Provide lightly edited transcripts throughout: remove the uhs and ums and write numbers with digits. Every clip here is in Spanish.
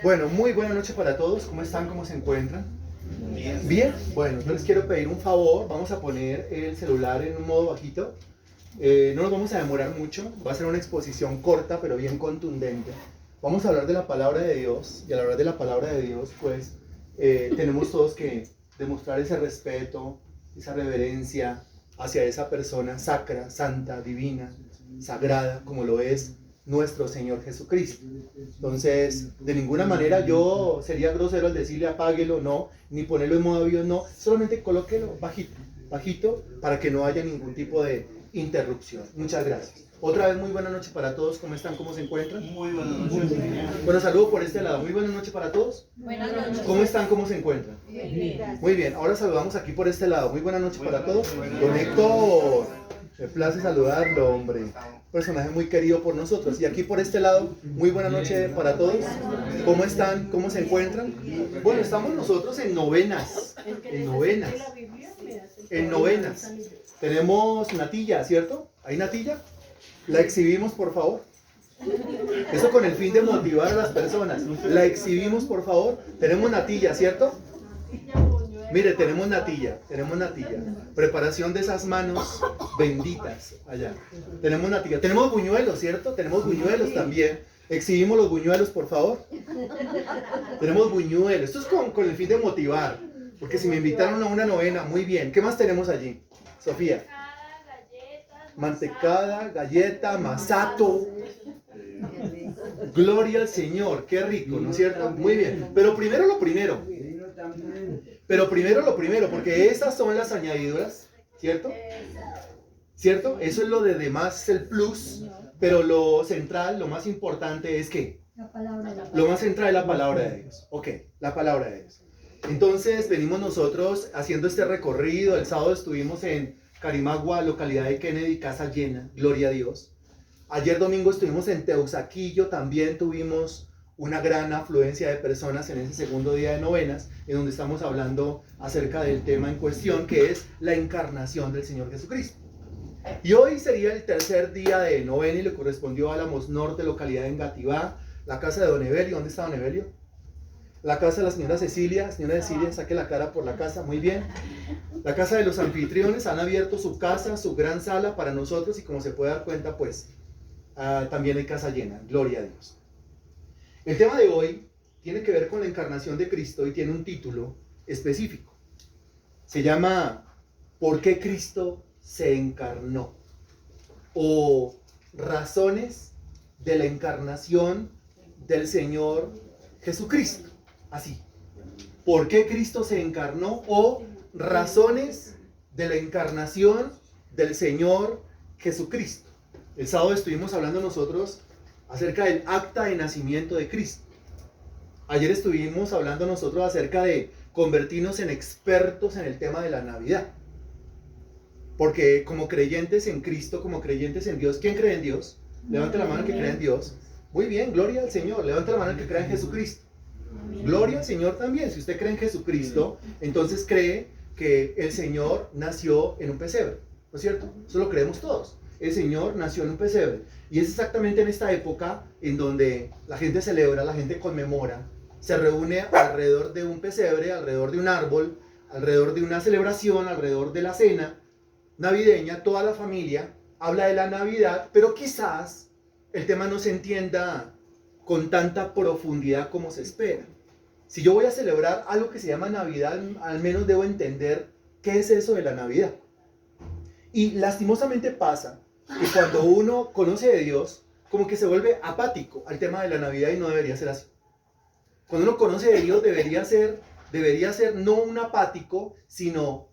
Bueno, muy buena noche para todos. ¿Cómo están? ¿Cómo se encuentran? Bien. Bien. Bueno, yo les quiero pedir un favor. Vamos a poner el celular en un modo bajito. No nos vamos a demorar mucho. Va a ser una exposición corta, pero bien contundente. Vamos a hablar de la palabra de Dios. Y al hablar de la palabra de Dios, pues, tenemos todos que demostrar ese respeto, esa reverencia hacia esa persona sacra, santa, divina, sagrada, como lo es nuestro Señor Jesucristo. Entonces, de ninguna manera yo sería grosero al decirle apáguelo, no, ni ponerlo en modo avión, no, solamente colóquelo bajito, bajito, para que no haya ningún tipo de interrupción. Muchas gracias. Otra vez, muy buena noche para todos. ¿Cómo están? ¿Cómo se encuentran? Muy buenas noches. Bueno, saludo por este lado. Muy buena noche para todos. Buenas noches. ¿Cómo están? ¿Cómo se encuentran? Bien. Muy bien, ahora saludamos aquí por este lado. Muy buena noche para todos. Don Héctor, me place saludarlo, hombre. Personaje muy querido por nosotros. Y aquí por este lado, muy buena noche para todos. ¿Cómo están? ¿Cómo se encuentran? Bueno, estamos nosotros en novenas. En novenas. En novenas. Tenemos natilla, ¿cierto? ¿Hay natilla? La exhibimos, por favor. Eso con el fin de motivar a las personas. La exhibimos, por favor. Tenemos natilla, ¿cierto? Mire, tenemos natilla. Preparación de esas manos benditas allá. Tenemos natilla. Tenemos buñuelos, ¿cierto? Tenemos buñuelos también. Exhibimos los buñuelos, por favor. Tenemos buñuelos. Esto es con el fin de motivar. Porque si me invitaron a una novena, muy bien. ¿Qué más tenemos allí, Sofía? Mantecada, galleta, masato. Gloria al Señor, qué rico, ¿no es cierto? Muy bien. Pero primero lo primero, porque estas son las añadiduras, ¿cierto? ¿Cierto? Eso es lo de demás, es el plus, pero lo central, lo más importante es que lo más central es la palabra de Dios. Ok, la palabra de Dios. Entonces venimos nosotros haciendo este recorrido. El sábado estuvimos en Carimagua, localidad de Kennedy, casa llena, gloria a Dios. Ayer domingo estuvimos en Teusaquillo, también tuvimos una gran afluencia de personas en ese segundo día de novenas, en donde estamos hablando acerca del tema en cuestión, que es la encarnación del Señor Jesucristo. Y hoy sería el tercer día de novena y le correspondió a Álamos Norte, localidad de Engativá, la casa de Don Evelio. ¿Dónde está Don Evelio? La casa de la señora Cecilia. Señora Cecilia, saque la cara por la casa, muy bien. La casa de los anfitriones, han abierto su casa, su gran sala para nosotros, y como se puede dar cuenta, pues también hay casa llena, gloria a Dios. El tema de hoy tiene que ver con la encarnación de Cristo y tiene un título específico. Se llama ¿Por qué Cristo se encarnó? O razones de la encarnación del Señor Jesucristo. Así. ¿Por qué Cristo se encarnó? O razones de la encarnación del Señor Jesucristo. El sábado estuvimos hablando nosotros acerca del acta de nacimiento de Cristo. Ayer estuvimos hablando nosotros acerca de convertirnos en expertos en el tema de la Navidad. Porque como creyentes en Cristo, como creyentes en Dios, ¿quién cree en Dios? Levante la mano el que cree en Dios. Muy bien, gloria al Señor. Levante la mano el que cree en Jesucristo. Gloria al Señor también. Si usted cree en Jesucristo, entonces cree que el Señor nació en un pesebre, ¿no es cierto? Eso lo creemos todos. El Señor nació en un pesebre. Y es exactamente en esta época en donde la gente celebra, la gente conmemora, se reúne alrededor de un pesebre, alrededor de un árbol, alrededor de una celebración, alrededor de la cena navideña. Toda la familia habla de la Navidad, pero quizás el tema no se entienda con tanta profundidad como se espera. Si yo voy a celebrar algo que se llama Navidad, al menos debo entender qué es eso de la Navidad. Y lastimosamente pasa que cuando uno conoce de Dios, como que se vuelve apático al tema de la Navidad, y no debería ser así. Cuando uno conoce de Dios debería ser no un apático, sino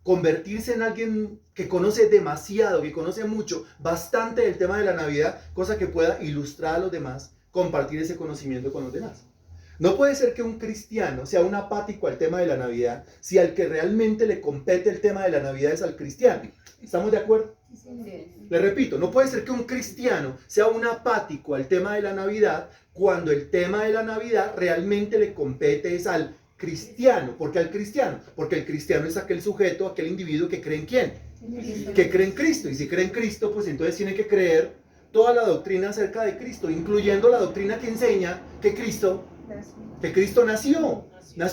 convertirse en alguien que conoce demasiado, que conoce mucho, bastante del tema de la Navidad, cosa que pueda ilustrar a los demás, compartir ese conocimiento con los demás. No puede ser que un cristiano sea un apático al tema de la Navidad si al que realmente le compete el tema de la Navidad es al cristiano. ¿Estamos de acuerdo? Le repito, no puede ser que un cristiano sea un apático al tema de la Navidad cuando el tema de la Navidad realmente le compete es al cristiano. ¿Por qué al cristiano? Porque el cristiano es aquel sujeto, aquel individuo que cree en ¿quién? Que cree en Cristo. Y si cree en Cristo, pues entonces tiene que creer toda la doctrina acerca de Cristo, incluyendo la doctrina que enseña que Cristo Que Cristo nació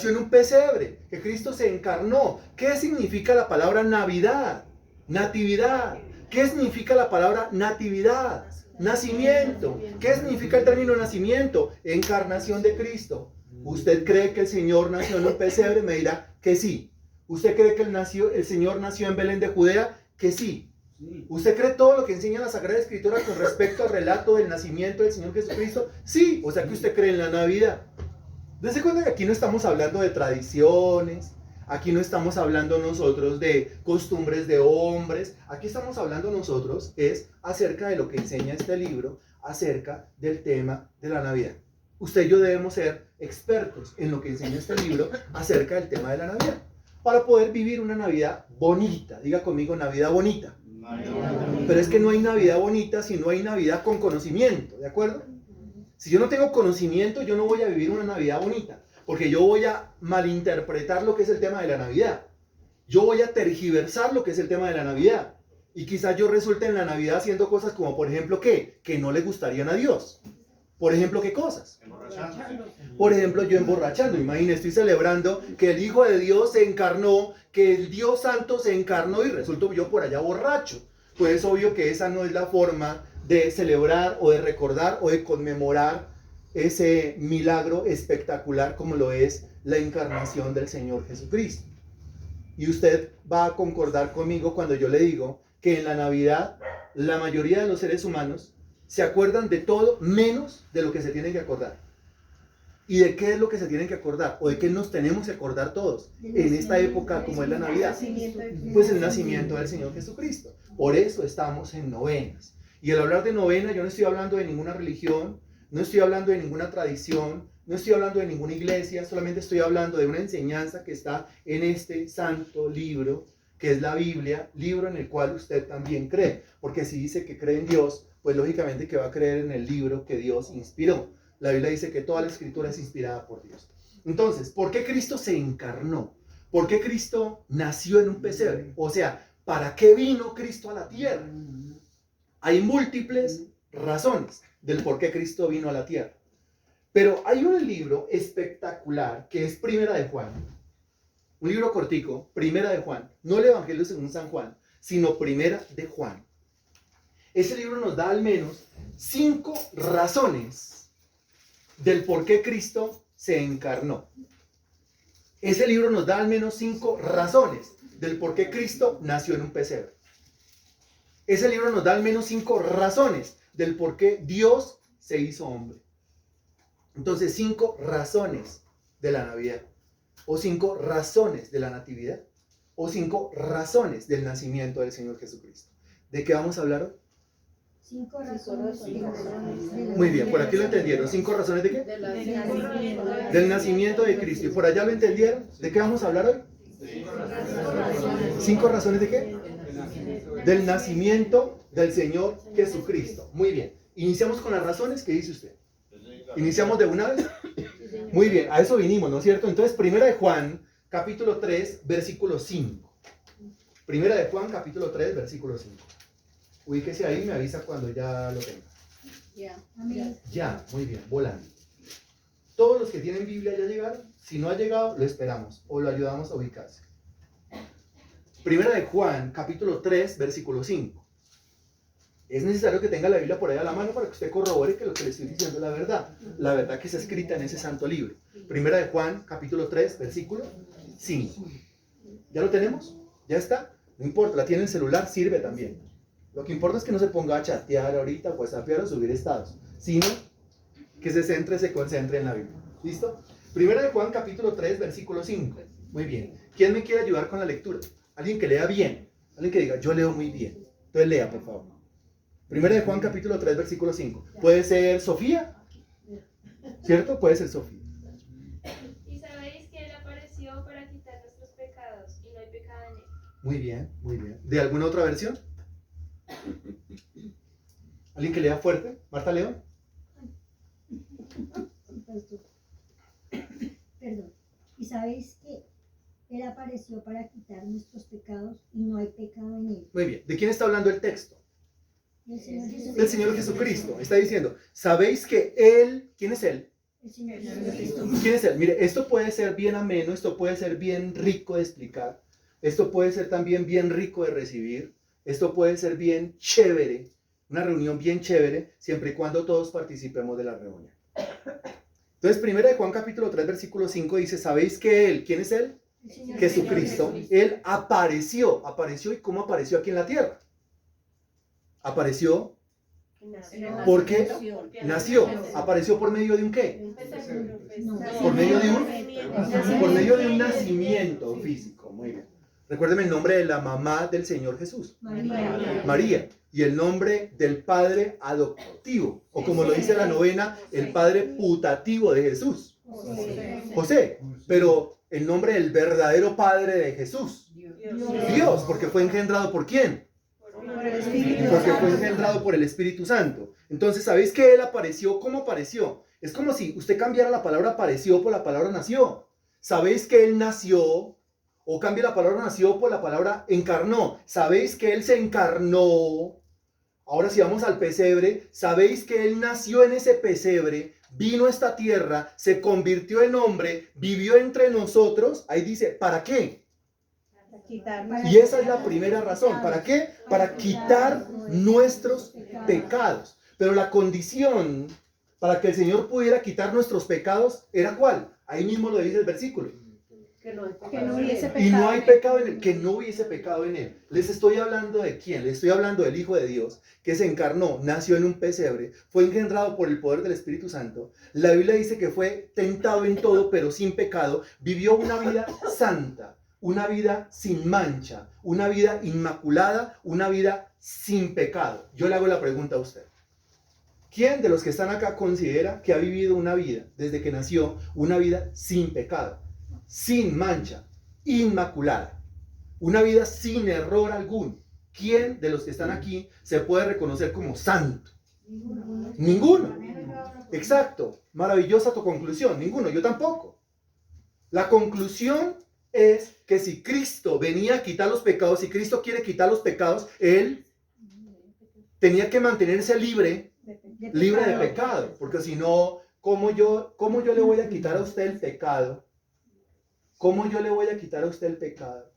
en un pesebre, que Cristo se encarnó. ¿Qué significa la palabra Navidad? Natividad. ¿Qué significa la palabra natividad? Nacimiento. ¿Qué significa el término nacimiento? Encarnación de Cristo. ¿Usted cree que el Señor nació en un pesebre? Me dirá que sí. ¿Usted cree que el Señor nació en Belén de Judea? Que sí. ¿Usted cree todo lo que enseña la Sagrada Escritura con respecto al relato del nacimiento del Señor Jesucristo? Sí. O sea que usted cree en la Navidad. Dese cuenta que aquí no estamos hablando de tradiciones, aquí no estamos hablando nosotros de costumbres de hombres, aquí estamos hablando nosotros es acerca de lo que enseña este libro, acerca del tema de la Navidad. Usted y yo debemos ser expertos en lo que enseña este libro acerca del tema de la Navidad, para poder vivir una Navidad bonita. Diga conmigo, Navidad bonita. Pero es que no hay Navidad bonita si no hay Navidad con conocimiento, ¿de acuerdo? Si yo no tengo conocimiento, yo no voy a vivir una Navidad bonita, porque yo voy a malinterpretar lo que es el tema de la Navidad. Yo voy a tergiversar lo que es el tema de la Navidad. Y quizás yo resulte en la Navidad haciendo cosas como, por ejemplo, ¿qué? Que no le gustarían a Dios. Por ejemplo, ¿qué cosas? Por ejemplo, yo emborrachando. Imagínense, estoy celebrando que el Hijo de Dios se encarnó, que el Dios Santo se encarnó y resulto yo por allá borracho. Pues es obvio que esa no es la forma de celebrar o de recordar o de conmemorar ese milagro espectacular como lo es la encarnación del Señor Jesucristo. Y usted va a concordar conmigo cuando yo le digo que en la Navidad la mayoría de los seres humanos se acuerdan de todo menos de lo que se tienen que acordar. ¿Y de qué es lo que se tienen que acordar? ¿O de qué nos tenemos que acordar todos en esta época como es la Navidad? Pues el nacimiento del Señor Jesucristo. Por eso estamos en novenas. Y al hablar de novena, yo no estoy hablando de ninguna religión, no estoy hablando de ninguna tradición, no estoy hablando de ninguna iglesia, solamente estoy hablando de una enseñanza que está en este santo libro, que es la Biblia, libro en el cual usted también cree. Porque si dice que cree en Dios, pues lógicamente que va a creer en el libro que Dios inspiró. La Biblia dice que toda la escritura es inspirada por Dios. Entonces, ¿por qué Cristo se encarnó? ¿Por qué Cristo nació en un pesebre? O sea, ¿para qué vino Cristo a la tierra? Hay múltiples razones del por qué Cristo vino a la tierra. Pero hay un libro espectacular que es Primera de Juan. Un libro cortico, Primera de Juan. No el Evangelio según San Juan, sino Primera de Juan. Ese libro nos da al menos 5 razones del por qué Cristo se encarnó. Ese libro nos da al menos 5 razones del por qué Cristo nació en un pesebre. Ese libro nos da al menos 5 razones del por qué Dios se hizo hombre. Entonces, 5 razones de la Navidad, o 5 razones de la Natividad, o 5 razones del nacimiento del Señor Jesucristo. ¿De qué vamos a hablar hoy? 5 razones. Muy bien, por aquí lo entendieron. 5 razones de qué? Del nacimiento de Cristo. ¿Y por allá lo entendieron? ¿De qué vamos a hablar hoy? 5 razones de qué? Del nacimiento del Señor Jesucristo. Muy bien. Iniciamos con las razones. ¿Qué dice usted? ¿Iniciamos de una vez? Muy bien, a eso vinimos, ¿no es cierto? Entonces, Primera de Juan, capítulo 3, versículo 5. Primera de Juan, capítulo 3, versículo 5. Ubíquese ahí y me avisa cuando ya lo tenga. Ya, muy bien, volando. Todos los que tienen Biblia ya llegaron. Si no ha llegado, lo esperamos o lo ayudamos a ubicarse. Primera de Juan, capítulo 3, versículo 5. Es necesario que tenga la Biblia por ahí a la mano para que usted corrobore que lo que le estoy diciendo es la verdad. La verdad que está escrita en ese santo libro. Primera de Juan, capítulo 3, versículo 5. ¿Ya lo tenemos? ¿Ya está? No importa, la tiene en el celular, sirve también. Lo que importa es que no se ponga a chatear ahorita, o whatsappear o subir estados, sino que se concentre en la Biblia. ¿Listo? Primera de Juan, capítulo 3, versículo 5. Muy bien. ¿Quién me quiere ayudar con la lectura? Alguien que lea bien. Alguien que diga, yo leo muy bien. Entonces lea, por favor. Primera de Juan, capítulo 3, versículo 5. ¿Puede ser Sofía? ¿Cierto? Puede ser Sofía. Y sabéis que Él apareció para quitar nuestros pecados, y no hay pecado en Él. Muy bien, muy bien. ¿De alguna otra versión? ¿Alguien que lea fuerte? ¿Marta León? Perdón. Y sabéis que Él apareció para quitar nuestros pecados y no hay pecado en Él. Muy bien. ¿De quién está hablando el texto? El Señor Jesucristo. Del Señor Jesucristo. Está diciendo, ¿sabéis que Él, quién es Él? El Señor Jesucristo. ¿Quién es Él? Mire, esto puede ser bien ameno, esto puede ser bien rico de explicar, esto puede ser también bien rico de recibir, esto puede ser bien chévere, una reunión bien chévere, siempre y cuando todos participemos de la reunión. Entonces, 1 de Juan capítulo 3, versículo 5 dice, ¿sabéis que Él, quién es Él? El Señor Jesucristo. Él apareció, ¿y cómo apareció aquí en la tierra? Apareció, ¿por qué? Nació, apareció por medio de un qué? Por medio de un nacimiento físico, muy bien. Recuérdeme el nombre de la mamá del Señor Jesús, María, y el nombre del padre adoptivo, o como lo dice la novena, el padre putativo de Jesús, José, pero el nombre del verdadero padre de Jesús, Dios, porque fue engendrado ¿por quién? Porque fue engendrado por el Espíritu Santo. Entonces, ¿sabéis que Él apareció? ¿Cómo apareció? Es como si usted cambiara la palabra apareció por la palabra nació. ¿Sabéis que Él nació? O cambie la palabra nació por la palabra encarnó. ¿Sabéis que Él se encarnó? Ahora si vamos al pesebre, ¿sabéis que Él nació en ese pesebre? Vino a esta tierra, se convirtió en hombre, vivió entre nosotros. Ahí dice, ¿para qué? Y esa es la primera razón. ¿Para qué? Para quitar nuestros pecados. Pero la condición para que el Señor pudiera quitar nuestros pecados era ¿cuál? Ahí mismo lo dice el versículo. Que no hubiese pecado. Y no hay pecado en él, que no hubiese pecado en él. Les estoy hablando de quién, les estoy hablando del Hijo de Dios, que se encarnó, nació en un pesebre, fue engendrado por el poder del Espíritu Santo. La Biblia dice que fue tentado en todo, pero sin pecado, vivió una vida santa, una vida sin mancha, una vida inmaculada, una vida sin pecado. Yo le hago la pregunta a usted. ¿Quién de los que están acá considera que ha vivido una vida, desde que nació, una vida sin pecado? Sin mancha, inmaculada, una vida sin error alguno? ¿Quién de los que están aquí se puede reconocer como santo? Ninguno. Exacto, maravillosa tu conclusión, ninguno, yo tampoco. La conclusión es que si Cristo venía a quitar los pecados, si Cristo quiere quitar los pecados, Él tenía que mantenerse libre de pecado, porque si no, ¿cómo yo le voy a quitar a usted el pecado? ¿Cómo yo le voy a quitar a usted el pecado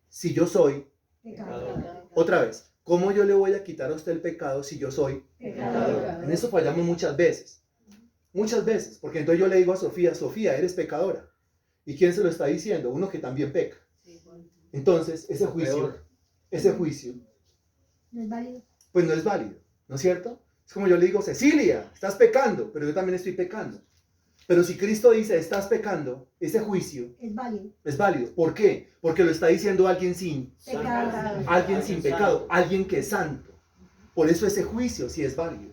si yo soy pecador? Otra vez, ¿cómo yo le voy a quitar a usted el pecado si yo soy pecador? En eso fallamos muchas veces, porque entonces yo le digo a Sofía, Sofía, eres pecadora. ¿Y quién se lo está diciendo? Uno que también peca. Entonces, ese juicio ¿No es válido? pues no es válido, ¿no es cierto? Es como yo le digo, Cecilia, estás pecando, pero yo también estoy pecando. Pero si Cristo dice, estás pecando, ese juicio Es válido. es válido. ¿Por qué? Porque lo está diciendo alguien sin pecado, alguien que es santo. Por eso ese juicio sí es válido.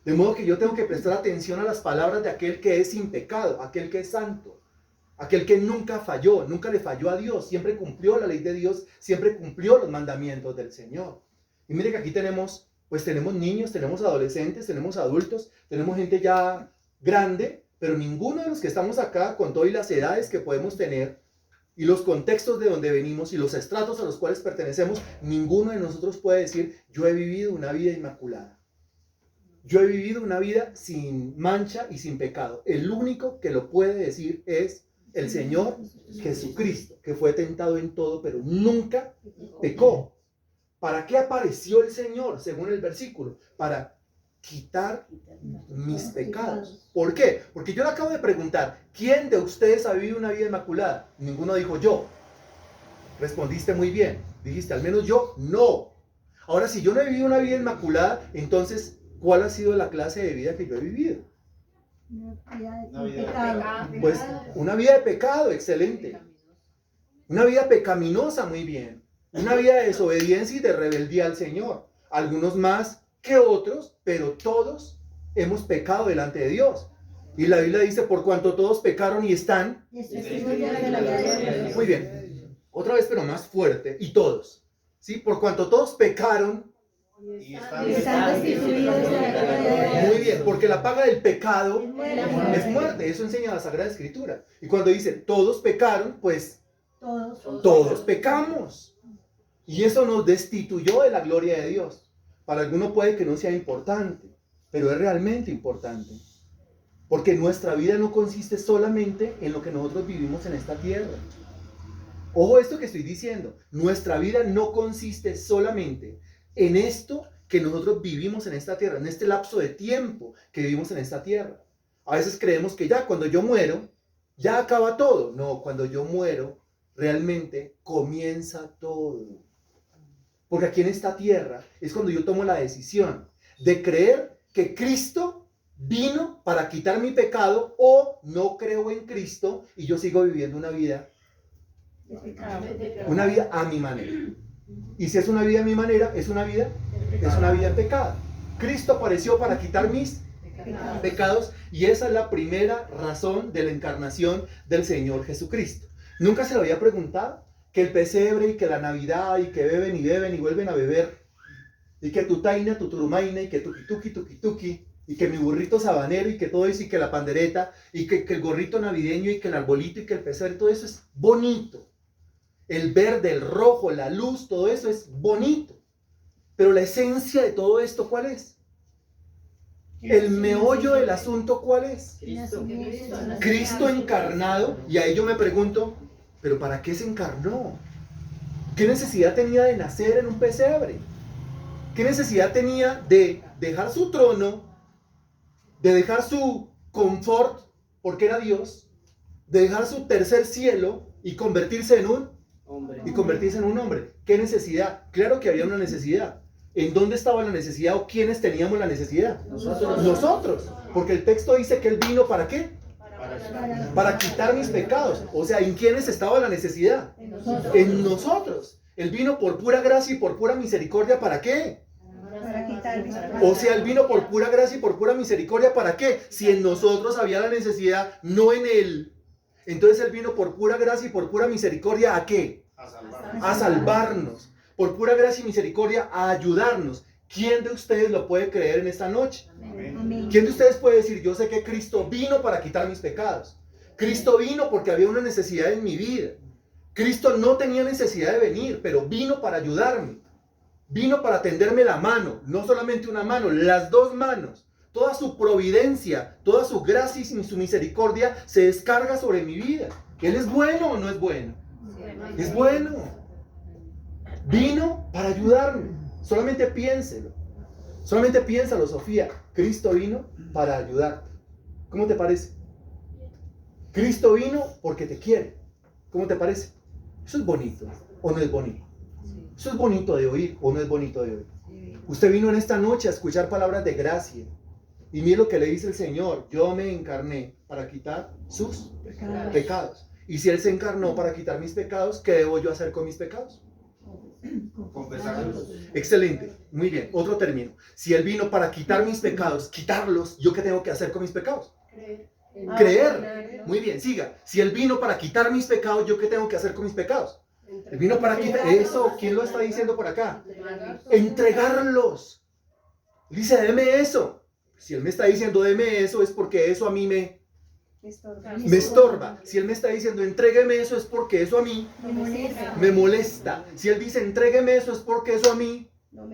De modo que yo tengo que prestar atención a las palabras de aquel que es sin pecado, aquel que es santo, aquel que nunca falló, nunca le falló a Dios, siempre cumplió la ley de Dios, siempre cumplió los mandamientos del Señor. Y mire que aquí tenemos niños, tenemos adolescentes, tenemos adultos, tenemos gente ya grande, pero ninguno de los que estamos acá, con todas las edades que podemos tener y los contextos de donde venimos y los estratos a los cuales pertenecemos, ninguno de nosotros puede decir, yo he vivido una vida inmaculada. Yo he vivido una vida sin mancha y sin pecado. El único que lo puede decir es el Señor Jesucristo, que fue tentado en todo, pero nunca pecó. ¿Para qué apareció el Señor, según el versículo? Para quitar mis pecados. ¿Por qué? Porque yo le acabo de preguntar, ¿quién de ustedes ha vivido una vida inmaculada? Ninguno dijo yo. Respondiste muy bien. Dijiste, al menos yo, no. Ahora, si yo no he vivido una vida inmaculada, entonces, ¿cuál ha sido la clase de vida que yo he vivido? Una vida de pecado. Pues una vida de pecado, excelente. Una vida pecaminosa, muy bien. Una vida de desobediencia y de rebeldía al Señor. Algunos más que otros, pero todos hemos pecado delante de Dios. Y la Biblia dice, por cuanto todos pecaron y están. Muy bien. Otra vez, pero más fuerte. Y todos. ¿Sí? Por cuanto todos pecaron. Y están destituidos de la gloria de Dios. Muy bien, porque la paga del pecado es muerte. Eso enseña la Sagrada Escritura. Y cuando dice todos pecaron, pues todos pecamos. Y eso nos destituyó de la gloria de Dios. Para algunos puede que no sea importante, pero es realmente importante. Porque nuestra vida no consiste solamente en lo que nosotros vivimos en esta tierra. Ojo esto que estoy diciendo. Nuestra vida no consiste solamente en esto que nosotros vivimos en esta tierra, en este lapso de tiempo que vivimos en esta tierra. A veces creemos que ya cuando yo muero, ya acaba todo. No, cuando yo muero, realmente comienza todo. Porque aquí en esta tierra es cuando yo tomo la decisión de creer que Cristo vino para quitar mi pecado, o no creo en Cristo y yo sigo viviendo una vida a mi manera. Y si es una vida a mi manera, es una vida en pecado. Cristo apareció para quitar mis pecados, y esa es la primera razón de la encarnación del Señor Jesucristo. ¿Nunca se lo había preguntado? Que el pesebre y que la Navidad y que beben y vuelven a beber, y que tu taina, tu turumaina, y que tuki, y que mi burrito sabanero, y que todo eso, y que la pandereta, y que el gorrito navideño, y que el arbolito, y que el pesebre, todo eso es bonito. El verde, el rojo, la luz, todo eso es bonito. Pero la esencia de todo esto, ¿cuál es? El meollo del asunto, ¿cuál es? Cristo encarnado. Y ahí yo me pregunto, ¿pero para qué se encarnó? ¿Qué necesidad tenía de nacer en un pesebre? ¿Qué necesidad tenía de dejar su trono, de dejar su confort, porque era Dios, de dejar su tercer cielo y convertirse en un hombre? ¿Qué necesidad? Claro que había una necesidad. ¿En dónde estaba la necesidad o quiénes teníamos la necesidad? Nosotros. Porque el texto dice que Él vino ¿para qué? Para quitar mis pecados. O sea, ¿en quiénes estaba la necesidad? En nosotros. Él vino por pura gracia y por pura misericordia, ¿para qué? Para quitar mis pecados. O sea, Él vino por pura gracia y por pura misericordia, ¿para qué? Si en nosotros había la necesidad, no en Él. Entonces Él vino por pura gracia y por pura misericordia, ¿a qué? A salvarnos. Por pura gracia y misericordia, a ayudarnos. ¿Quién de ustedes lo puede creer en esta noche? Amén. ¿Quién de ustedes puede decir, yo sé que Cristo vino para quitar mis pecados? Cristo vino porque había una necesidad en mi vida. Cristo no tenía necesidad de venir, pero vino para ayudarme. Vino para tenderme la mano, no solamente una mano, las dos manos. Toda su providencia, toda su gracia y su misericordia se descarga sobre mi vida. ¿Él es bueno o no es bueno? Es bueno. Vino para ayudarme. Solamente piénselo. Solamente piénsalo, Sofía. Cristo vino para ayudarte. ¿Cómo te parece? Cristo vino porque te quiere. ¿Cómo te parece? Eso es bonito o no es bonito. Eso es bonito de oír o no es bonito de oír. Usted vino en esta noche a escuchar palabras de gracia. Y mire lo que le dice el Señor. Yo me encarné para quitar sus pecados. Y si Él se encarnó para quitar mis pecados, ¿qué debo yo hacer con mis pecados? Confesarlos. Excelente, muy bien. Otro término. Si Él vino para quitar mis pecados, quitarlos, ¿yo qué tengo que hacer con mis pecados? Creer. Muy bien, siga. Si Él vino para quitar mis pecados, ¿yo qué tengo que hacer con mis pecados? Él vino para quitar... Eso, ¿quién lo está diciendo por acá? Entregarlos. Él dice, deme eso. Si Él me está diciendo, deme eso, es porque eso a mí me estorba. Si Él me está diciendo, entrégueme eso, es porque eso a mí me molesta. Si Él dice, entrégueme eso, es porque eso a mí no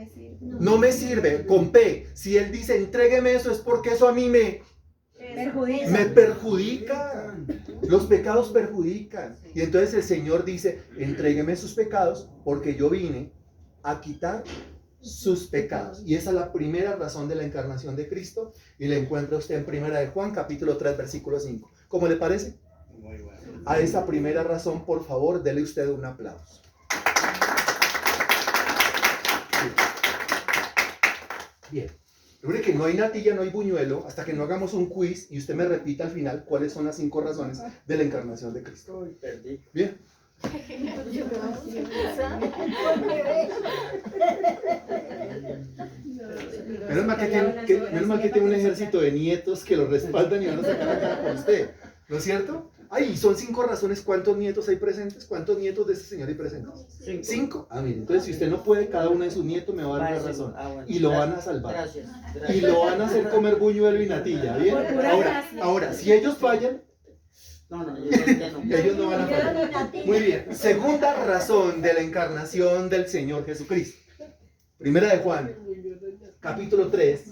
me sirve. Con P. Si Él dice, entrégueme eso, es porque eso a mí me perjudica. Los pecados perjudican. Y entonces el Señor dice, entrégueme sus pecados, porque yo vine a quitar sus pecados. Y esa es la primera razón de la encarnación de Cristo, y la encuentra usted en Primera de Juan, capítulo 3, versículo 5. ¿Cómo le parece? Muy bueno. A esa primera razón, por favor, dele usted un aplauso. Bien. Recuerde que no hay natilla, no hay buñuelo, hasta que no hagamos un quiz y usted me repita al final cuáles son las 5 razones de la encarnación de Cristo. Uy, perdí. Bien. Menos mal que tiene un ejército de nietos que lo respaldan y van a sacar la cara por usted, ¿no es cierto? Ay, son 5 razones. ¿Cuántos nietos hay presentes? ¿Cuántos nietos de este señor hay presentes? 5. Ah, mire, entonces si usted no puede, cada uno de sus nietos me va a dar una razón. Bueno, Y lo van a salvar. Gracias. Y lo van a hacer comer buñuelo y natilla, ¿bien? Ahora, si ellos fallan, No, yo sé que no. ellos no van a fallar. Muy bien. Segunda razón de la encarnación del Señor Jesucristo. Primera de Juan, capítulo 3,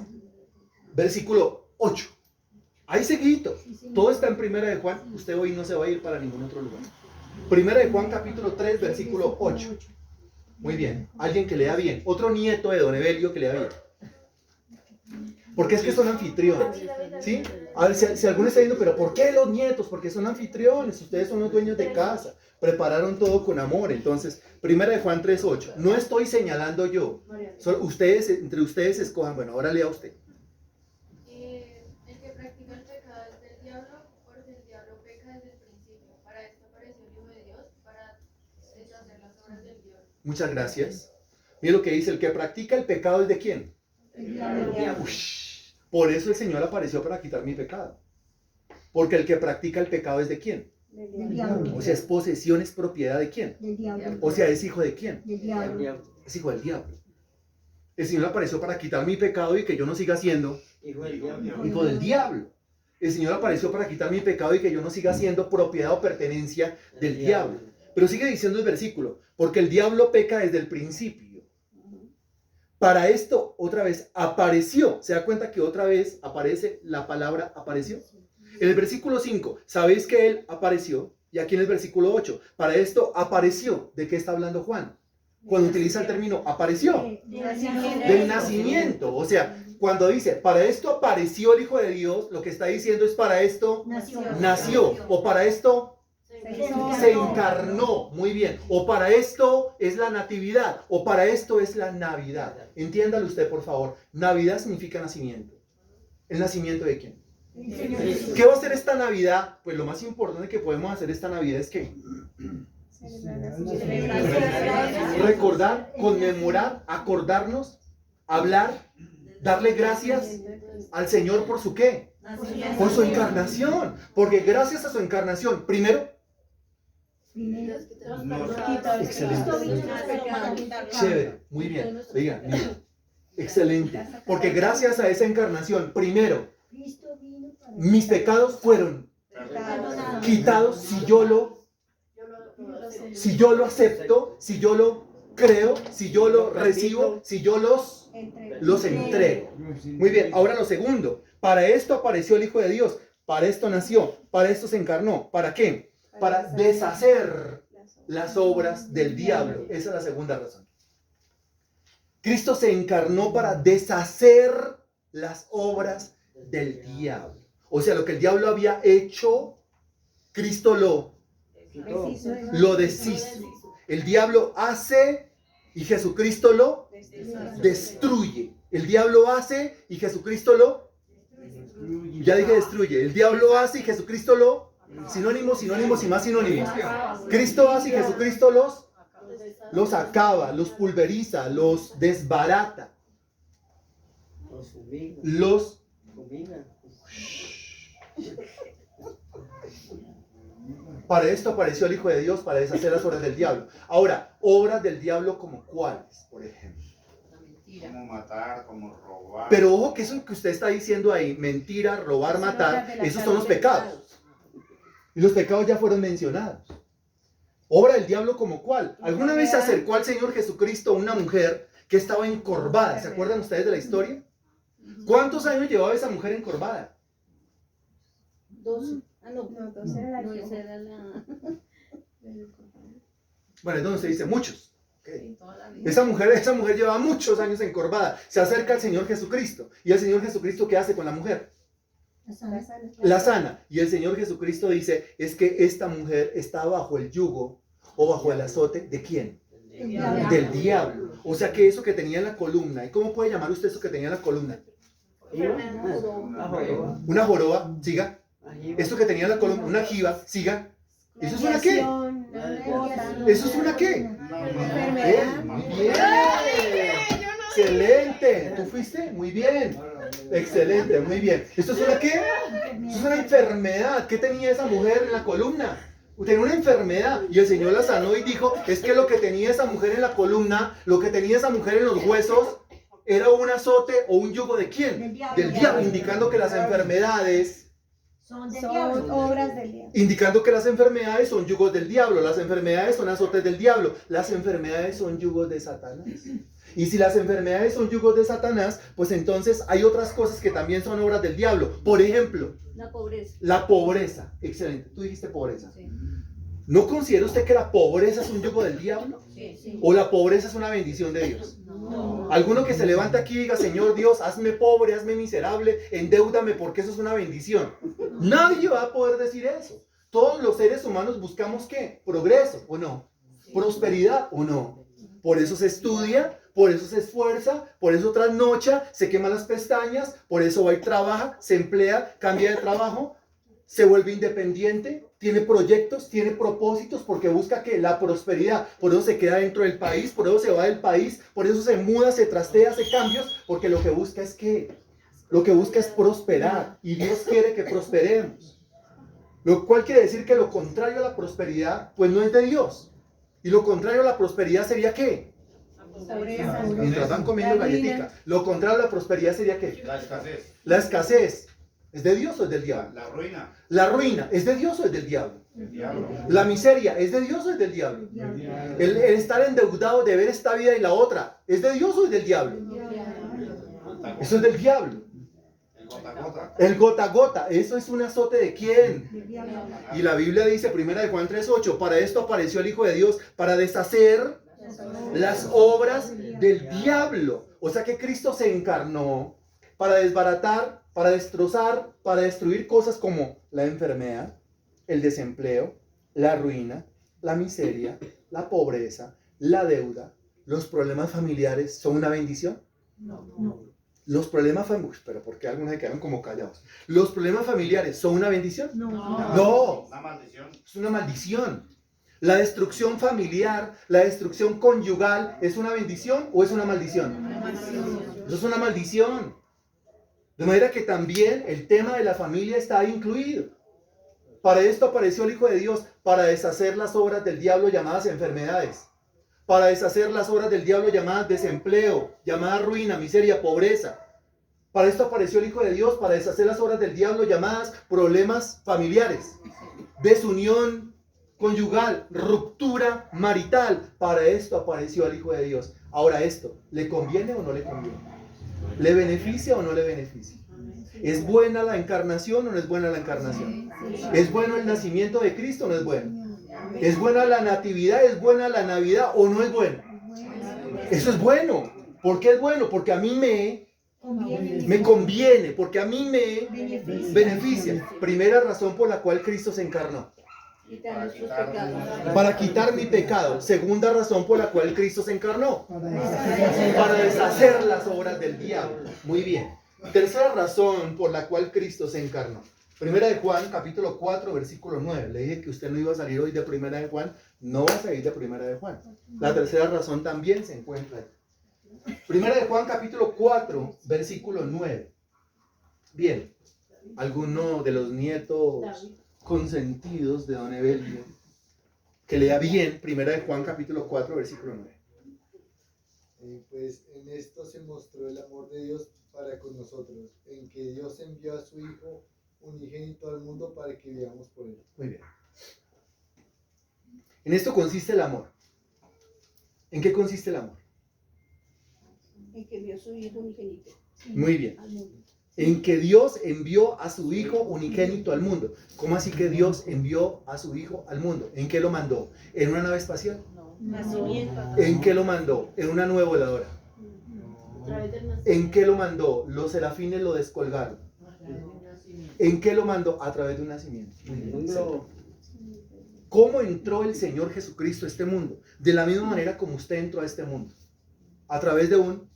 versículo 8. Ahí seguidito. Sí, señor. Todo está en Primera de Juan. Usted hoy no se va a ir para ningún otro lugar. Primera de Juan capítulo 3, versículo 8. Muy bien. Alguien que lea bien. Otro nieto de don Evelio que lea bien. Porque es que son anfitriones. ¿Sí? A ver, si alguno está diciendo, pero ¿por qué los nietos? Porque son anfitriones. Ustedes son los dueños de casa. Prepararon todo con amor. Entonces, Primera de Juan 3, 8. No estoy señalando yo. Ustedes, entre ustedes escojan. Bueno, ahora lea usted. El que practica el pecado es del diablo, porque el diablo peca desde el principio. Para esto apareció el Hijo de Dios, para deshacer las obras del diablo. Muchas gracias. Mira lo que dice. El que practica el pecado es de quién. El diablo. Ush. Por eso el Señor apareció para quitar mi pecado. Porque el que practica el pecado es de quién. Del diablo. O sea, es posesión, es propiedad de quién. Del diablo. O sea, es hijo de quién. Del diablo. Es hijo del diablo. El Señor apareció para quitar mi pecado y que yo no siga siendo Hijo del diablo. hijo del diablo. El Señor apareció para quitar mi pecado y que yo no siga siendo propiedad o pertenencia del diablo. Pero sigue diciendo el versículo, porque el diablo peca desde el principio. Para esto, otra vez, apareció. ¿Se da cuenta que otra vez aparece la palabra apareció? En el versículo 5, sabéis que Él apareció. Y aquí en el versículo 8, para esto apareció. ¿De qué está hablando Juan? Cuando utiliza el término apareció. Del nacimiento. O sea, cuando dice, para esto apareció el Hijo de Dios, lo que está diciendo es para esto nació. O para esto se encarnó. Muy bien. O para esto es la natividad. O para esto es la Navidad. Entiéndalo usted, por favor. Navidad significa nacimiento. ¿El nacimiento de quién? ¿Qué va a hacer esta Navidad? Pues lo más importante que podemos hacer esta Navidad es que recordar, conmemorar, acordarnos, hablar, darle gracias al Señor por su ¿qué? Por su encarnación. Porque gracias a su encarnación, primero, excelente, chévere, muy bien, oiga, mira, excelente. Porque gracias a esa encarnación, primero, mis pecados fueron quitados si yo lo acepto, si yo lo creo, si yo lo recibo, si yo los entrego. Muy bien, ahora lo segundo. Para esto apareció el Hijo de Dios. Para esto nació. Para esto se encarnó. ¿Para qué? Para deshacer las obras del diablo. Esa es la segunda razón. Cristo se encarnó para deshacer las obras del diablo. O sea, lo que el diablo había hecho, Cristo lo deshizo. El diablo hace y Jesucristo lo destruye. El diablo hace y Jesucristo lo... Ya dije destruye. El diablo hace y Jesucristo lo... Sinónimos, sinónimos y más sinónimos. Cristo hace y Jesucristo los acaba, los pulveriza, los desbarata. Los... Para esto apareció el Hijo de Dios, para deshacer las obras del diablo. Ahora, obras del diablo como cuáles, por ejemplo. Como matar, como robar. Pero ojo que eso que usted está diciendo ahí, mentira, robar, matar, esos son los pecados. Y los pecados ya fueron mencionados. Obra del diablo como cuál. ¿Alguna vez se acercó al Señor Jesucristo una mujer que estaba encorvada? ¿Se acuerdan ustedes de la historia? ¿Cuántos años llevaba esa mujer encorvada? 12. Ah, no, 12 era la... Bueno, entonces se dice muchos. Okay. Esa mujer llevaba muchos años encorvada. Se acerca al Señor Jesucristo. ¿Y el Señor Jesucristo qué hace con la mujer? La sana. Y el Señor Jesucristo dice, es que esta mujer está bajo el yugo o bajo el azote ¿de quién? Del diablo. O sea que eso que tenía en la columna. ¿Y cómo puede llamar usted eso que tenía en la columna? Una joroba, siga. Esto que tenía en la columna, una jiba, siga. ¿Eso es una qué? ¿Eso es una qué? Muy bien. Excelente. ¿Tú fuiste? Muy bien. Excelente, muy bien. ¿Esto es una qué? Esto es una enfermedad. ¿Qué tenía esa mujer en la columna? Tenía una enfermedad y el Señor la sanó y dijo, es que lo que tenía esa mujer en la columna, lo que tenía esa mujer en los huesos, era un azote o un yugo ¿de quién? Del diablo, indicando que las enfermedades son obras del diablo. Indicando que las enfermedades son yugos del diablo, las enfermedades son azotes del diablo, las enfermedades son yugos de Satanás. Y si las enfermedades son yugos de Satanás, pues entonces hay otras cosas que también son obras del diablo. Por ejemplo, La pobreza. la pobreza. Excelente, tú dijiste pobreza. Sí. ¿No considera usted que la pobreza es un yugo del diablo? Sí. ¿O la pobreza es una bendición de Dios? No. Alguno que se levante aquí y diga, Señor Dios, hazme pobre, hazme miserable, endeúdame porque eso es una bendición. Nadie va a poder decir eso. Todos los seres humanos buscamos ¿qué? Progreso, ¿o no? Prosperidad, ¿o no? Por eso se estudia, por eso se esfuerza, por eso trasnocha, se quema las pestañas, por eso va y trabaja, se emplea, cambia de trabajo, se vuelve independiente, tiene proyectos, tiene propósitos, porque busca que la prosperidad, por eso se queda dentro del país, por eso se va del país, por eso se muda, se trastea, hace cambios, porque lo que busca es que, lo que busca es prosperar, y Dios quiere que prosperemos. Lo cual quiere decir que lo contrario a la prosperidad, pues no es de Dios. Y lo contrario a la prosperidad sería ¿qué? Pobreza. Mientras van comiendo La ruina. galletica. Lo contrario a la prosperidad sería ¿qué? La escasez. La escasez. ¿Es de Dios o es del diablo? La ruina. La ruina. ¿Es de Dios o es del diablo? El diablo. La miseria. ¿Es de Dios o es del diablo? El estar endeudado de ver esta vida y la otra. ¿Es de Dios o es del diablo? Eso es del diablo. El gota a gota. El gota a gota. ¿Eso es un azote de quién? Y la Biblia dice, 1 Juan 3:8, para esto apareció el Hijo de Dios, para deshacer las obras del diablo. O sea que Cristo se encarnó para desbaratar, para destrozar, para destruir cosas como la enfermedad, el desempleo, la ruina, la miseria, la pobreza, la deuda. ¿Los problemas familiares son una bendición? No. Los problemas familiares, pero ¿por qué algunos se quedaron como callados? ¿Los problemas familiares son una bendición? No. Una maldición. Es una maldición. ¿La destrucción familiar, la destrucción conyugal, es una bendición o es una maldición? Eso es una maldición. De manera que también el tema de la familia está ahí incluido. Para esto apareció el Hijo de Dios, para deshacer las obras del diablo llamadas enfermedades, para deshacer las obras del diablo llamadas desempleo, llamadas ruina, miseria, pobreza. Para esto apareció el Hijo de Dios, para deshacer las obras del diablo llamadas problemas familiares, desunión conyugal, ruptura marital. Para esto apareció el Hijo de Dios. Ahora esto, ¿le conviene o no le conviene? ¿Le beneficia o no le beneficia? ¿Es buena la encarnación o no es buena la encarnación? ¿Es bueno el nacimiento de Cristo o no es bueno? ¿Es buena la natividad? ¿Es buena la Navidad o no es bueno? Eso es bueno. ¿Por qué es bueno? Porque a mí me conviene, porque a mí me beneficia. Primera razón por la cual Cristo se encarnó. Quitar nuestros pecados. Para quitar mi pecado. Segunda razón por la cual Cristo se encarnó. Para deshacer las obras del diablo. Muy bien. Tercera razón por la cual Cristo se encarnó. Primera de Juan, capítulo 4, versículo 9. Le dije que usted no iba a salir hoy de Primera de Juan. No va a salir de Primera de Juan. La tercera razón también se encuentra ahí. Primera de Juan, capítulo 4, versículo 9. Bien. ¿Alguno de los nietos consentidos de don Evelio que lea bien Primera de Juan, capítulo 4, versículo 9? Pues en esto se mostró el amor de Dios para con nosotros, en que Dios envió a su Hijo unigénito al mundo para que vivamos por él. Muy bien. En esto consiste el amor. ¿En qué consiste el amor? En que envió su Hijo unigénito Muy bien. al mundo. En que Dios envió a su Hijo unigénito al mundo. ¿Cómo así que Dios envió a su Hijo al mundo? ¿En qué lo mandó? ¿En una nave espacial? Nacimiento. ¿En qué lo mandó? ¿En una nube voladora? ¿En qué lo mandó? Los serafines lo descolgaron. ¿En qué lo mandó? A través de un nacimiento. Un globo. ¿Cómo entró el Señor Jesucristo a este mundo? De la misma manera como usted entró a este mundo. A través de un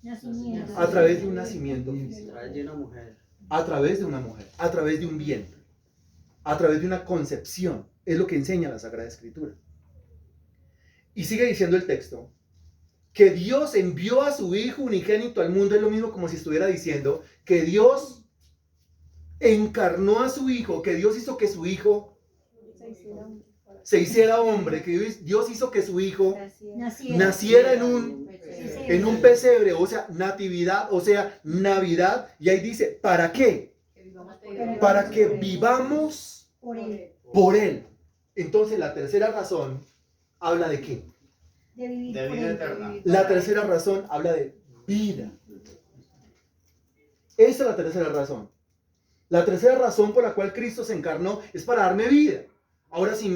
nacimiento físico. Trae de una mujer. A través de una mujer. A través de un vientre. A través de una concepción. Es lo que enseña la Sagrada Escritura. Y sigue diciendo el texto que Dios envió a su Hijo unigénito al mundo. Es lo mismo como si estuviera diciendo que Dios encarnó a su Hijo, que Dios hizo que su Hijo se hiciera hombre, que Dios hizo que su Hijo naciera en un pesebre, o sea, natividad, o sea, Navidad. Y ahí dice, ¿para qué? Para que vivamos por Él. Entonces la tercera razón habla de qué? De vivir De por vida él. eterna. La tercera razón habla de vida. Esa es la tercera razón. La tercera razón por la cual Cristo se encarnó es para darme vida. Ahora, si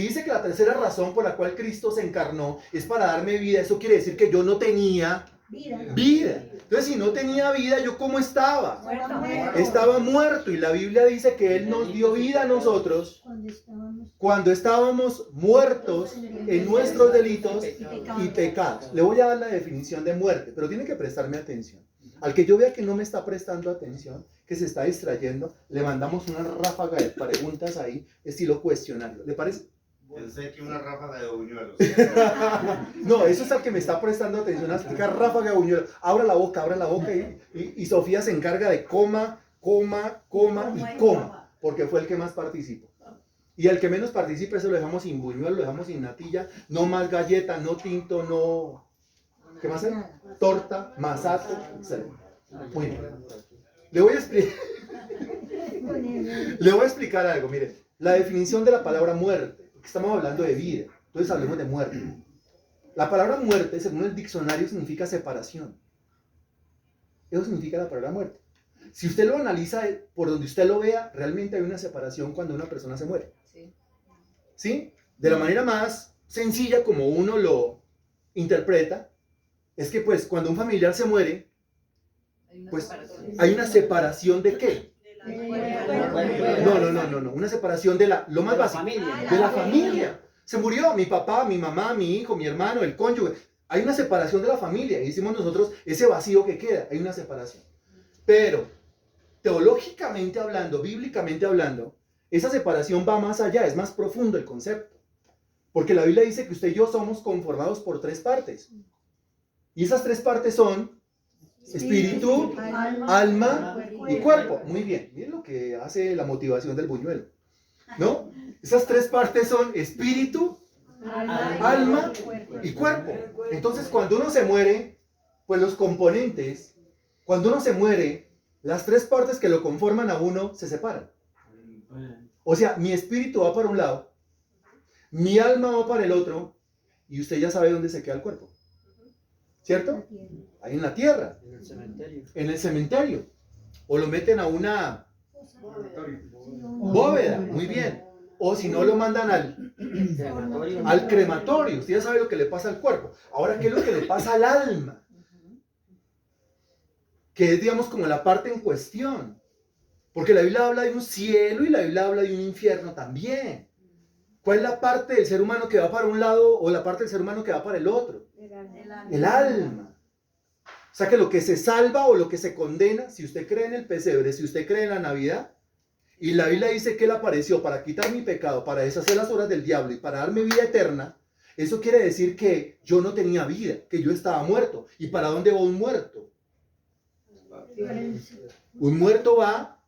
dice que la tercera razón por la cual Cristo se encarnó es para darme vida, eso quiere decir que yo no tenía vida. Entonces, si no tenía vida, ¿yo cómo estaba? Muerto. Estaba muerto. Y la Biblia dice que Él nos dio vida a nosotros cuando estábamos muertos en nuestros delitos y pecados. Le voy a dar la definición de muerte, pero tiene que prestarme atención. Al que yo vea que no me está prestando atención, que se está distrayendo, le mandamos una ráfaga de preguntas ahí, estilo cuestionario. ¿Le parece? Pensé que una ráfaga de buñuelos. No, eso es al que me está prestando atención. Una ráfaga de buñuelo. Abra la boca y Sofía se encarga de coma, porque fue el que más participó. Y el que menos participe, eso lo dejamos sin buñuelo, lo dejamos sin natilla, no más galleta, no tinto, no... ¿Qué más hay? Torta, masato, etc. Muy bien. Le voy a explicar algo, mire. La definición de la palabra muerte. Estamos hablando de vida, entonces hablemos de muerte. La palabra muerte, según el diccionario, significa separación. Eso significa la palabra muerte. Si usted lo analiza por donde usted lo vea, realmente hay una separación cuando una persona se muere. ¿Sí? De la manera más sencilla como uno lo interpreta, es que pues cuando un familiar se muere, pues hay una separación de ¿qué? No, una separación de lo más básico, de la familia. Se murió mi papá, mi mamá, mi hijo, mi hermano, el cónyuge. Hay una separación de la familia y decimos nosotros ese vacío que queda, hay una separación. Pero teológicamente hablando, bíblicamente hablando, esa separación va más allá, es más profundo el concepto. Porque la Biblia dice que usted y yo somos conformados por 3 partes. Y esas 3 partes son espíritu, alma y cuerpo. Muy bien, miren lo que hace la motivación del buñuelo, ¿no? Esas 3 partes son espíritu, alma y cuerpo. Entonces, cuando uno se muere, pues los componentes, cuando uno se muere, las 3 partes que lo conforman a uno se separan. O sea, mi espíritu va para un lado, mi alma va para el otro, y usted ya sabe dónde se queda el cuerpo. ¿Cierto? Ahí en la tierra. En el cementerio. O lo meten a una bóveda. Muy bien. O si no, lo mandan al crematorio. Usted ya sabe lo que le pasa al cuerpo. Ahora, ¿qué es lo que le pasa al alma? Que es, digamos, como la parte en cuestión. Porque la Biblia habla de un cielo y la Biblia habla de un infierno también. ¿Cuál es la parte del ser humano que va para un lado o la parte del ser humano que va para el otro? El alma. O sea que lo que se salva o lo que se condena, si usted cree en el pesebre, si usted cree en la Navidad, y la Biblia dice que Él apareció para quitar mi pecado, para deshacer las obras del diablo y para darme vida eterna, eso quiere decir que yo no tenía vida, que yo estaba muerto. ¿Y para dónde va un muerto? Un muerto va,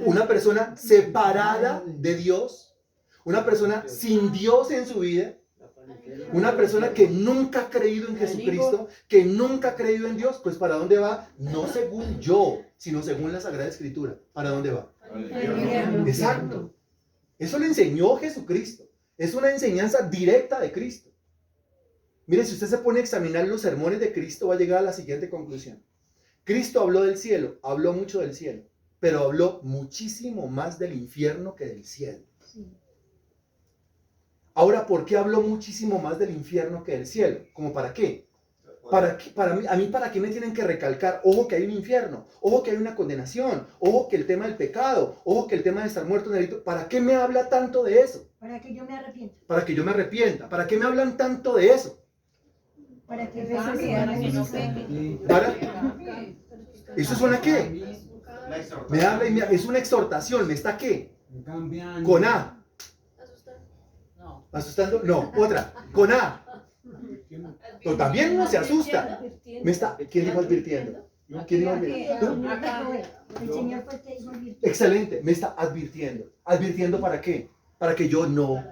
una persona separada de Dios, una persona sin Dios en su vida, una persona que nunca ha creído en Jesucristo, que nunca ha creído en Dios, pues ¿para dónde va? No según yo, sino según la Sagrada Escritura. ¿Para dónde va? Exacto. Eso le enseñó Jesucristo. Es una enseñanza directa de Cristo. Mire, si usted se pone a examinar los sermones de Cristo, va a llegar a la siguiente conclusión. Cristo habló del cielo, habló mucho del cielo, pero habló muchísimo más del infierno que del cielo. Ahora, ¿por qué habló muchísimo más del infierno que del cielo? ¿Cómo para qué? ¿Para qué me tienen que recalcar? Ojo que hay un infierno, ojo que hay una condenación, ojo que el tema del pecado, ojo que el tema de estar muerto en el delito. ¿Para qué me habla tanto de eso? Para que yo me arrepienta. Para que yo me arrepienta. ¿Para qué me hablan tanto de eso? Para que no peque. ¿Para? ¿Eso suena a qué? Me habla y es una exhortación. ¿Me está qué? Con A. ¿Asustando? No, otra. Con A. Pero también uno se asusta. ¿Quién dijo advirtiendo? ¿Quién dijo advirtiendo? El Señor fue el que dijo advirtiendo. Excelente, me está advirtiendo. ¿Advirtiendo para qué? Para que yo no.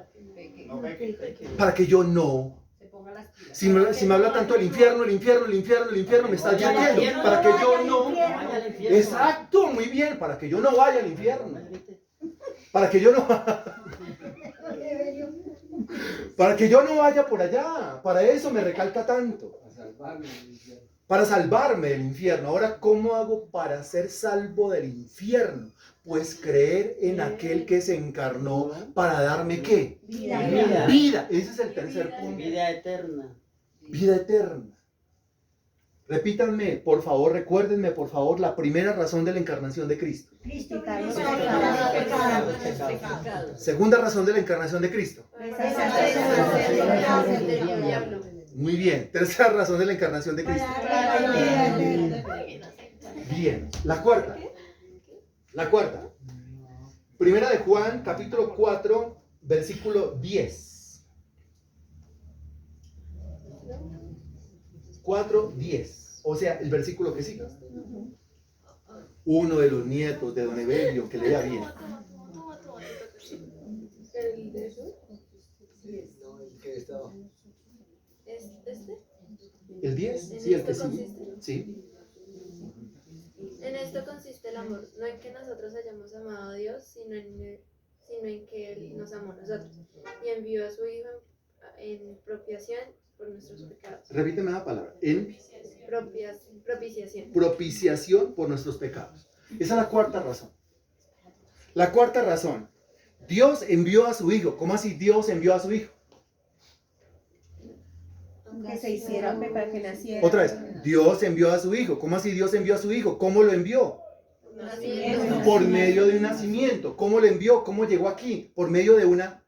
Para que yo no. Si me habla tanto del infierno, el infierno, me está advirtiendo. Para que yo no. Exacto, muy bien. Para que yo no vaya al infierno. Para que yo no. Para que yo no vaya por allá. Para eso me recalca tanto. Para salvarme del infierno. Ahora, ¿cómo hago para ser salvo del infierno? Pues creer en aquel que se encarnó para darme ¿qué? Vida. Vida. Ese es el tercer punto. Vida eterna. Vida eterna. Repítanme, por favor, recuérdenme, por favor, la primera razón de la encarnación de Cristo. Cristo Quitar vino los para pecados. quitar los pecados. Segunda razón de la encarnación de Cristo. Muy bien. Tercera razón de la encarnación de Cristo. Bien. La cuarta. La cuarta. Primera de Juan, capítulo 4, versículo 10. 4:10, o sea, el versículo que sigue. Uno de los nietos de don Evelio, que lea bien. ¿El de eso? No, el que estaba. ¿Es este? ¿El 10? ¿En Sí, el que esto sigue. consiste? Sí. En esto consiste el amor, no en que nosotros hayamos amado a Dios, sino en que Él nos amó a nosotros y envió a su Hijo en propiciación por nuestros pecados. Repíteme la palabra. En Propiciación. propiciación por nuestros pecados. Esa es la cuarta razón. La cuarta razón. Dios envió a su Hijo. ¿Cómo así Dios envió a su Hijo? Que se hiciera hombre para que naciera. Otra vez. Dios envió a su Hijo. ¿Cómo así Dios envió a su Hijo? ¿Cómo lo envió? Por medio de un nacimiento. ¿Cómo lo envió? ¿Cómo llegó aquí? Por medio de una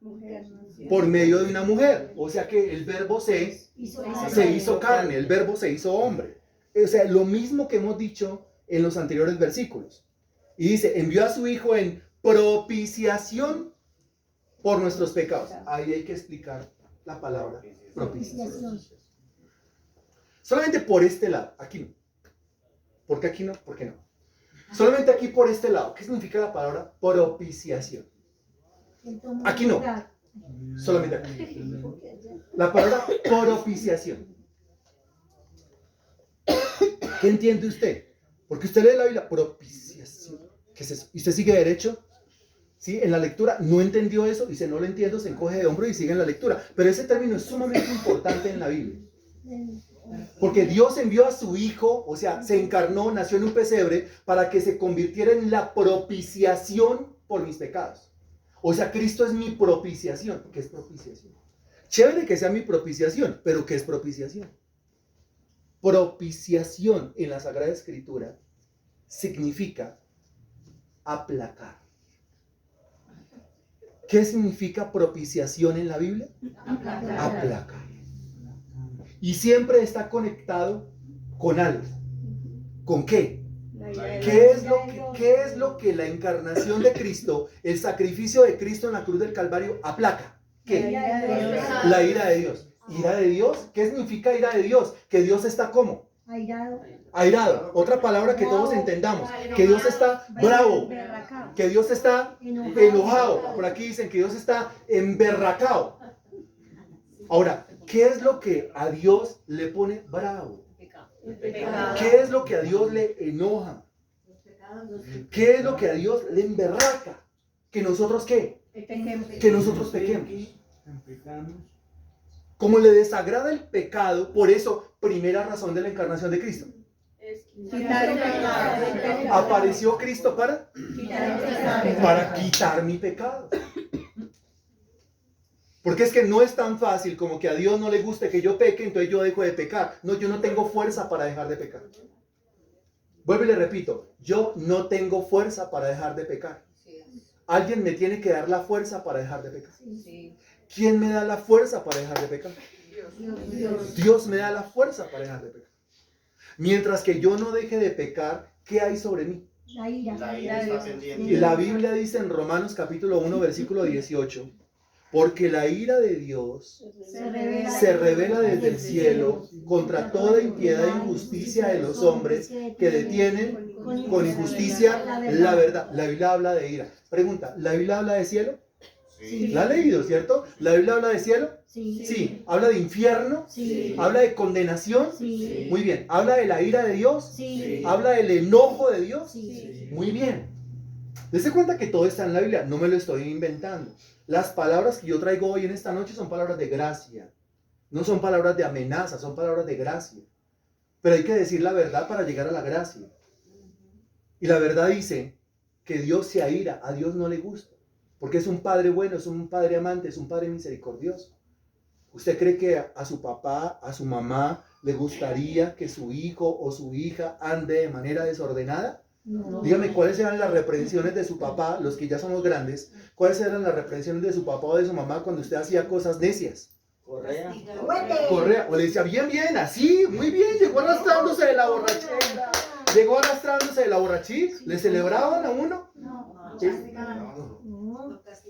mujer. O sea que el verbo se hizo carne, el verbo se hizo hombre. O sea, lo mismo que hemos dicho en los anteriores versículos. Y dice, envió a su Hijo en propiciación por nuestros pecados. Ahí hay que explicar la palabra propiciación. Solamente por este lado, aquí no. ¿Por qué aquí no? ¿Por qué no? Solamente aquí por este lado. ¿Qué significa la palabra propiciación? Aquí no. Solamente aquí. La palabra propiciación. ¿Qué entiende usted? Porque usted lee la Biblia, propiciación. ¿Qué es eso? ¿Y usted sigue derecho? ¿Sí? En la lectura no entendió eso, dice no lo entiendo, se encoge de hombro y sigue en la lectura. Pero ese término es sumamente importante en la Biblia. Porque Dios envió a su Hijo, o sea, se encarnó, nació en un pesebre para que se convirtiera en la propiciación por mis pecados. O sea, Cristo es mi propiciación. ¿Qué es propiciación? Chévere que sea mi propiciación, pero ¿qué es propiciación? Propiciación en la Sagrada Escritura significa aplacar. ¿Qué significa propiciación en la Biblia? Aplacar. Y siempre está conectado con algo. ¿Con qué? ¿Qué es lo que la encarnación de Cristo, el sacrificio de Cristo en la cruz del Calvario aplaca? ¿Qué? La ira de Dios. ¿Ira de Dios? ¿Qué significa ira de Dios? Que Dios está ¿cómo? Airado. Otra palabra que todos entendamos. Que Dios está bravo. Que Dios está enojado. Por aquí dicen que Dios está emberracado. Ahora, ¿qué es lo que a Dios le pone bravo? ¿Qué es lo que a Dios le enoja? ¿Qué es lo que a Dios le emberraca? ¿Que nosotros qué? Que nosotros pequemos. Como le desagrada el pecado, por eso, primera razón de la encarnación de Cristo. Apareció Cristo para quitar mi pecado. Porque es que no es tan fácil como que a Dios no le guste que yo peque, entonces yo dejo de pecar. No, yo no tengo fuerza para dejar de pecar. Vuelvo y le repito, yo no tengo fuerza para dejar de pecar. Alguien me tiene que dar la fuerza para dejar de pecar. ¿Quién me da la fuerza para dejar de pecar? Dios me da la fuerza para dejar de pecar. Mientras que yo no deje de pecar, ¿qué hay sobre mí? La ira. La ira está pendiente. Y la Biblia dice en Romanos capítulo 1, versículo 18, porque la ira de Dios se revela desde el cielo contra toda impiedad e injusticia de los hombres que detienen con injusticia la verdad. La Biblia habla de ira. Pregunta, ¿la Biblia habla de cielo? Sí. ¿La ha leído, cierto? ¿La Biblia habla de cielo? Sí. ¿Habla de infierno? Sí. ¿Habla de condenación? Sí. Muy bien. ¿Habla de la ira de Dios? Sí. ¿Habla del enojo de Dios? Sí. Muy bien. Dese cuenta que todo está en la Biblia, no me lo estoy inventando. Las palabras que yo traigo hoy en esta noche son palabras de gracia. No son palabras de amenaza, son palabras de gracia. Pero hay que decir la verdad para llegar a la gracia. Y la verdad dice que Dios se aira, a Dios no le gusta. Porque es un padre bueno, es un padre amante, es un padre misericordioso. ¿Usted cree que a su papá, a su mamá, le gustaría que su hijo o su hija ande de manera desordenada? No. Dígame, ¿cuáles eran las reprensiones de su papá, los que ya somos grandes? ¿Cuáles eran las reprensiones de su papá o de su mamá cuando usted hacía cosas necias? Correa. Correa, o le decía, bien, bien, así, muy bien, llegó arrastrándose de la borrachera. Llegó arrastrándose de la borrachera. ¿Le celebraban a uno? ¿Sí?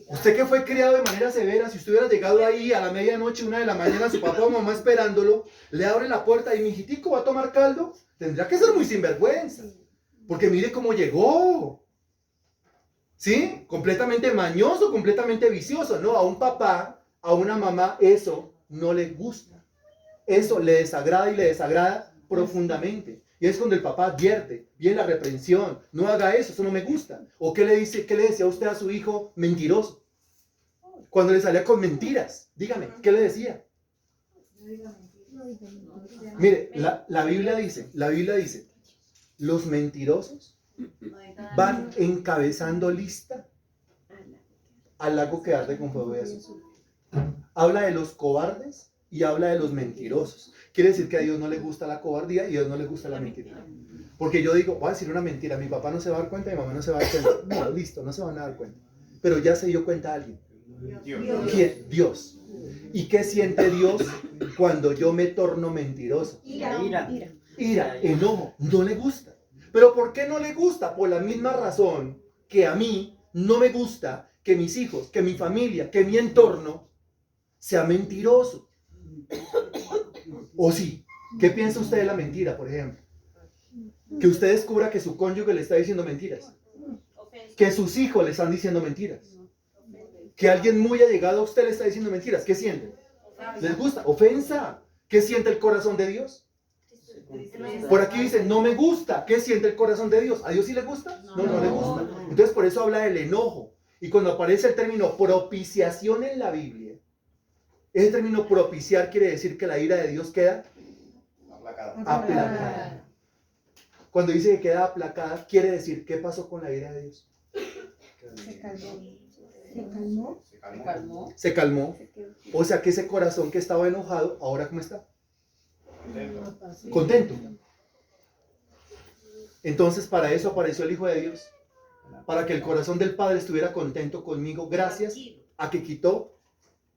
Usted que fue criado de manera severa, si usted hubiera llegado ahí a la medianoche, 1 de la mañana, su papá o mamá esperándolo, le abre la puerta y mi hijitico va a tomar caldo, tendría que ser muy sinvergüenza. Porque mire cómo llegó. ¿Sí? Completamente mañoso, completamente vicioso. No, a un papá, a una mamá, eso no le gusta. Eso le desagrada y le desagrada profundamente. Y es cuando el papá advierte, viene la reprensión, no haga eso no me gusta. ¿O qué le decía usted a su hijo mentiroso? Cuando le salía con mentiras, dígame, ¿qué le decía? Mire, la Biblia dice, los mentirosos van encabezando lista al lago que arde con fuego y azufre. Habla de los cobardes y habla de los mentirosos. Quiere decir que a Dios no le gusta la cobardía y a Dios no le gusta la mentira. Porque yo digo, voy a decir una mentira, mi papá no se va a dar cuenta, mi mamá no se va a dar cuenta. No, listo, no se van a dar cuenta. Pero ya se dio cuenta alguien. ¿Quién? Dios. ¿Y qué siente Dios cuando yo me torno mentiroso? Ira, enojo, no le gusta. ¿Pero por qué no le gusta? Por la misma razón que a mí no me gusta que mis hijos, que mi familia, que mi entorno sea mentiroso. ¿O sí? ¿Qué piensa usted de la mentira, por ejemplo? Que usted descubra que su cónyuge le está diciendo mentiras. Que sus hijos le están diciendo mentiras. Que alguien muy allegado a usted le está diciendo mentiras. ¿Qué siente? ¿Les gusta? Ofensa. ¿Qué siente el corazón de Dios? Por aquí dice, no me gusta. ¿Qué siente el corazón de Dios? ¿A Dios sí le gusta? No, no le gusta. Entonces por eso habla del enojo. Y cuando aparece el término propiciación en la Biblia, ese término propiciar quiere decir que la ira de Dios queda aplacada. Cuando dice que queda aplacada, quiere decir, ¿qué pasó con la ira de Dios? Se calmó. O sea que ese corazón que estaba enojado, ¿ahora cómo está? Contento. Entonces para eso apareció el Hijo de Dios. Para que el corazón del Padre estuviera contento conmigo, gracias a que quitó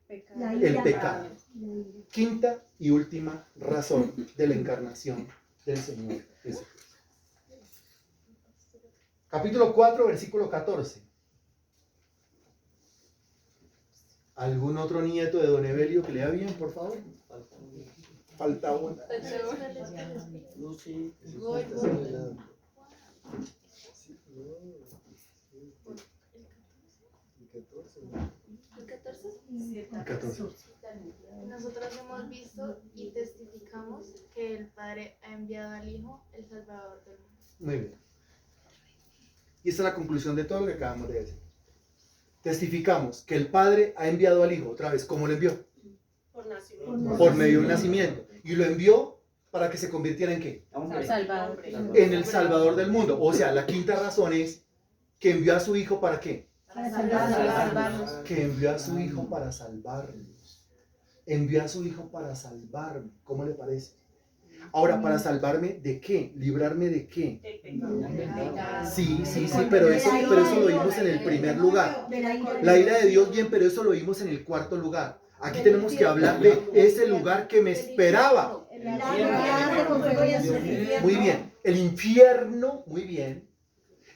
el pecado. Quinta y última razón de la encarnación del Señor Jesucristo. Capítulo 4, versículo 14. ¿Algún otro nieto de Don Evelio que lea bien, por favor? Falta uno. Lucy. ¿El 14? Nosotros hemos visto y testificamos que el Padre ha enviado al Hijo, el Salvador del mundo. Muy bien. Y esta es la conclusión de todo lo que acabamos de decir. Testificamos que el Padre ha enviado al Hijo, otra vez, ¿cómo lo envió? Por medio de un nacimiento. Y lo envió para que se convirtiera en ¿qué? Salvador. En el Salvador del mundo. O sea, la quinta razón es que envió a su Hijo ¿para qué? Para salvarnos. Que envió a su Hijo para salvarnos. Envió a su Hijo para salvarme. ¿Cómo le parece? Ahora, ¿para salvarme de qué? ¿Librarme de qué? Sí, pero eso lo vimos en el primer lugar. La ira de Dios, bien, pero eso lo vimos en el cuarto lugar. Aquí tenemos que hablar de ese lugar que me esperaba. Muy bien. El infierno, muy bien.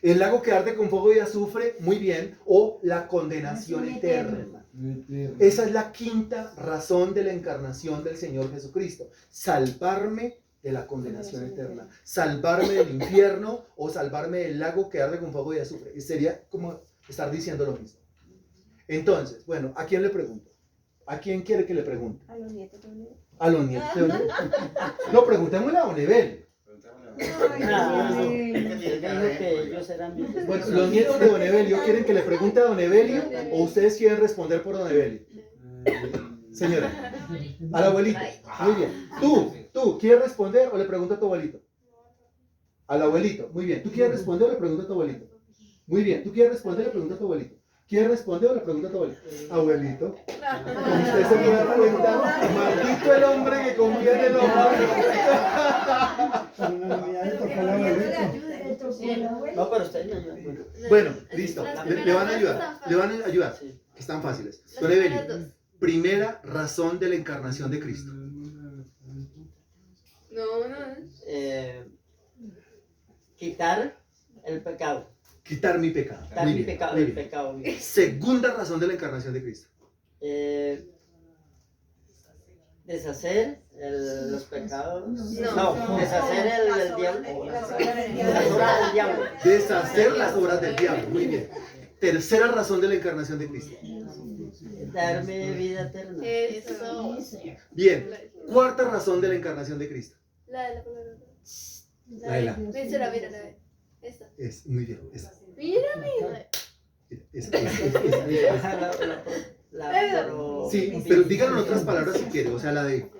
El lago que arde con fuego y azufre, muy bien. O la condenación eterna. Esa es la quinta razón de la encarnación del Señor Jesucristo. Salvarme de la condenación eterna. Salvarme del infierno o salvarme del lago que arde con fuego y azufre. Sería como estar diciendo lo mismo. Entonces, bueno, ¿a quién le pregunto? ¿A quién quiere que le pregunte? A los nietos de Don Evelio. A los nietos de Don Evelio. No, preguntémosle a Don Evelio. Ah, Ay, él dijo que ellos eran bien. Bueno, los nietos de Don Evelio, ¿quieren que le pregunte a Don Evelio o ustedes quieren responder por Don Evelio? Señora, al abuelito. Muy bien. ¿Tú quieres responder o le pregunto a tu abuelito? Al abuelito. Muy bien. ¿Tú quieres responder o le pregunto a tu abuelito? Muy bien. ¿Tú quieres responder o le pregunto a tu abuelito? ¿Quieres responder o le pregunto a tu abuelito? Abuelito. Como usted se puede dar cuenta, maldito el hombre que confía en el hombre. No, pero ustedes me ayudan. Bueno, listo. Le van a ayudar. Le van a ayudar. Sí. Están fáciles. Don Evelio, primera razón de la encarnación de Cristo. No. Quitar el pecado. Quitar mi pecado. Quitar Muy mi bien, pecado, muy el bien. pecado mío. Segunda razón de la encarnación de Cristo. Deshacer los pecados. No. No, deshacer el diablo. Las obras del diablo. Deshacer las obras del diablo. Muy bien. Tercera razón de la encarnación de Cristo. Darme vida eterna. Eso. Bien. Cuarta razón de la encarnación de Cristo. La de la palabra. La de la. Mira, esta. Es, muy bien. Esa. Mírame. Pero- Sí, pero díganlo en otras palabras si quiere. O sea, la de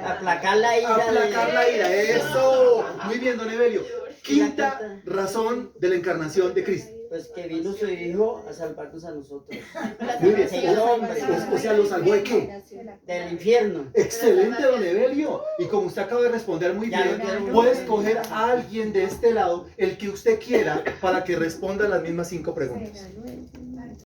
Aplacar la ira. aplacar la ira. Eso. Muy bien, don Evelio. Quinta razón de la encarnación de Cristo. Pues que vino su hijo a salvarnos a nosotros. Muy bien. Sí, el hombre. O sea, ¿lo salvó de qué? Del infierno. Excelente, don Evelio. Y como usted acaba de responder muy Ya bien, lo quiero. puede escoger a alguien de este lado, el que usted quiera, para que responda las mismas 5 preguntas.